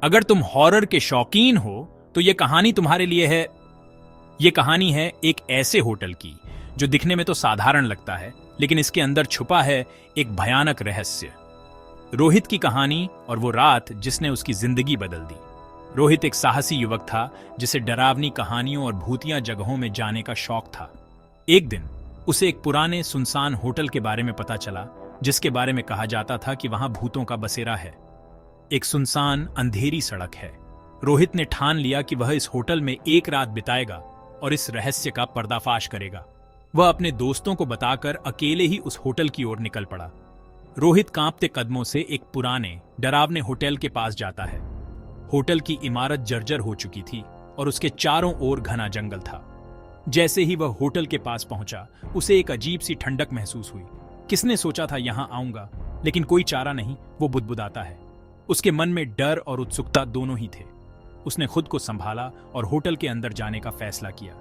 अगर तुम हॉरर के शौकीन हो तो ये कहानी तुम्हारे लिए है। ये कहानी है एक ऐसे होटल की जो दिखने में तो साधारण लगता है, लेकिन इसके अंदर छुपा है एक भयानक रहस्य। रोहित की कहानी और वो रात जिसने उसकी जिंदगी बदल दी। रोहित एक साहसी युवक था जिसे डरावनी कहानियों और भूतिया जगहों में जाने का शौक था। एक दिन उसे एक पुराने सुनसान होटल के बारे में पता चला, जिसके बारे में कहा जाता था कि वहां भूतों का बसेरा है। एक सुनसान अंधेरी सड़क है। रोहित ने ठान लिया कि वह इस होटल में एक रात बिताएगा और इस रहस्य का पर्दाफाश करेगा। वह अपने दोस्तों को बताकर अकेले ही उस होटल की ओर निकल पड़ा। रोहित कांपते कदमों से एक पुराने डरावने होटल के पास जाता है। होटल की इमारत जर्जर हो चुकी थी और उसके चारों ओर घना जंगल था। जैसे ही वह होटल के पास पहुंचा, उसे एक अजीब सी ठंडक महसूस हुई। किसने सोचा था यहां आऊंगा, लेकिन कोई चारा नहीं, वो बुदबुदाता है। उसके मन में डर और उत्सुकता दोनों ही थे। उसने खुद को संभाला और होटल के अंदर जाने का फैसला किया।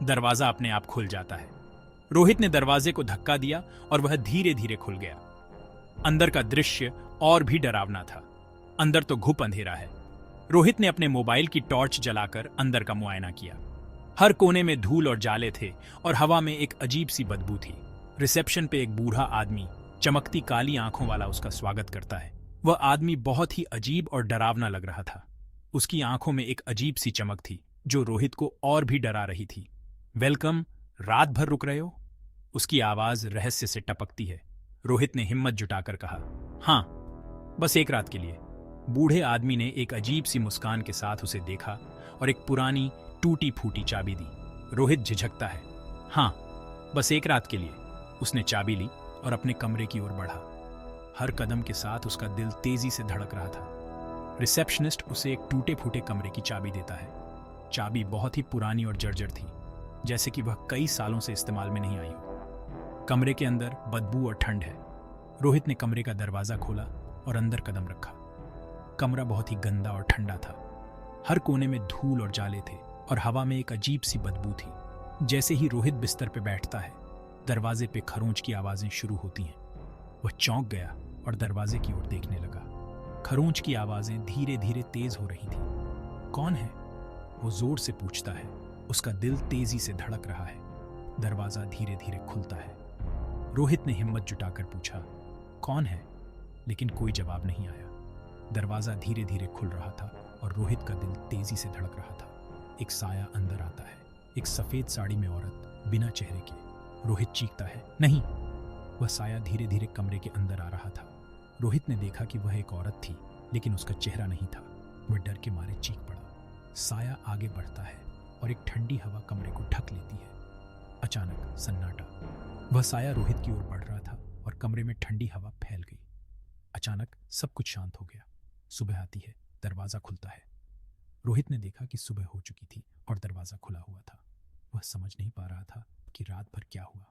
दरवाजा अपने आप खुल जाता है। रोहित ने दरवाजे को धक्का दिया और वह धीरे धीरे खुल गया। अंदर का दृश्य और भी डरावना था। अंदर तो घुप अंधेरा है। रोहित ने अपने मोबाइल की टॉर्च जलाकर अंदर का मुआयना किया। हर कोने में धूल और जाले थे और हवा में एक अजीब सी बदबू थी। रिसेप्शन पे एक बूढ़ा आदमी चमकती काली आंखों वाला उसका स्वागत करता है। वह आदमी बहुत ही अजीब और डरावना लग रहा था। उसकी आंखों में एक अजीब सी चमक थी जो रोहित को और भी डरा रही थी। वेलकम, रात भर रुक रहे हो? उसकी आवाज रहस्य से टपकती है। रोहित ने हिम्मत जुटाकर कहा, हाँ, बस एक रात के लिए। बूढ़े आदमी ने एक अजीब सी मुस्कान के साथ उसे देखा और एक पुरानी टूटी फूटी चाबी दी। रोहित झिझकता है। हाँ, बस एक रात के लिए। उसने चाबी ली और अपने कमरे की ओर बढ़ा। हर कदम के साथ उसका दिल तेजी से धड़क रहा था। रिसेप्शनिस्ट उसे एक टूटे फूटे कमरे की चाबी देता है। चाबी बहुत ही पुरानी और जर्जर थी, जैसे कि वह कई सालों से इस्तेमाल में नहीं आई हो। कमरे के अंदर बदबू और ठंड है। रोहित ने कमरे का दरवाजा खोला और अंदर कदम रखा। कमरा बहुत ही गंदा और ठंडा था। हर कोने में धूल और जाले थे और हवा में एक अजीब सी बदबू थी। जैसे ही रोहित बिस्तर पे बैठता है, दरवाजे पे खरोंच की आवाजें शुरू होती हैं। वह चौंक गया और दरवाजे की ओर देखने लगा। खरोंच की आवाजें धीरे धीरे तेज हो रही थी। कौन है? वो जोर से पूछता है। उसका दिल तेजी से धड़क रहा है। दरवाजा धीरे धीरे खुलता है। रोहित ने हिम्मत जुटाकर पूछा, कौन है? लेकिन कोई जवाब नहीं आया। दरवाजा धीरे धीरे खुल रहा था और रोहित का दिल तेजी से धड़क रहा था। एक साया अंदर आता है। एक सफेद साड़ी में औरत, बिना चेहरे के। रोहित चीखता है, नहीं! वह साया धीरे धीरे कमरे के अंदर आ रहा था। रोहित ने देखा कि वह एक औरत थी, लेकिन उसका चेहरा नहीं था। वह डर के मारे चीख पड़ा। साया आगे बढ़ता है और एक ठंडी हवा कमरे को ढक लेती है। अचानक सन्नाटा। वह साया रोहित की ओर बढ़ रहा था और कमरे में ठंडी हवा फैल गई। अचानक सब कुछ शांत हो गया। सुबह आती है, दरवाजा खुलता है। रोहित ने देखा कि सुबह हो चुकी थी और दरवाजा खुला हुआ था। वह समझ नहीं पा रहा था कि रात भर क्या हुआ।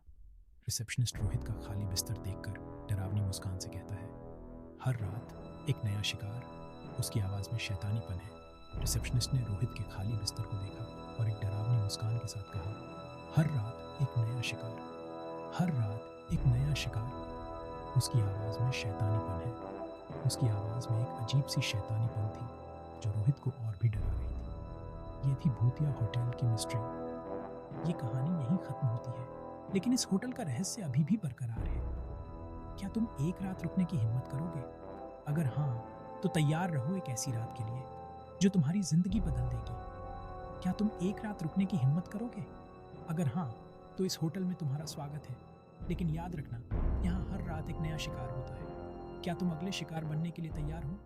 रिसेप्शनिस्ट रोहित का खाली बिस्तर देखकर डरावनी मुस्कान से कहता है, हर रात एक नया शिकार। उसकी आवाज में शैतानीपन है। रिसेप्शनिस्ट ने रोहित के खाली बिस्तर को देखा और एक डरावनी मुस्कान के साथ कहा, हर रात एक नया शिकार, हर रात एक नया शिकार। उसकी आवाज में शैतानीपन है। उसकी आवाज में एक अजीब सी शैतानीपन थी जो रोहित को और भी डरा रही थी। ये थी भूतिया होटल की मिस्ट्री। ये कहानी यहीं खत्म होती है, लेकिन इस होटल का रहस्य अभी भी बरकरार है। क्या तुम एक रात रुकने की हिम्मत करोगे? अगर हाँ, तो तैयार रहो एक ऐसी रात के लिए जो तुम्हारी जिंदगी बदल देगी। क्या तुम एक रात रुकने की हिम्मत करोगे? अगर हाँ, तो इस होटल में तुम्हारा स्वागत है। लेकिन याद रखना, यहाँ हर रात एक नया शिकार होता है। क्या तुम अगले शिकार बनने के लिए तैयार हो?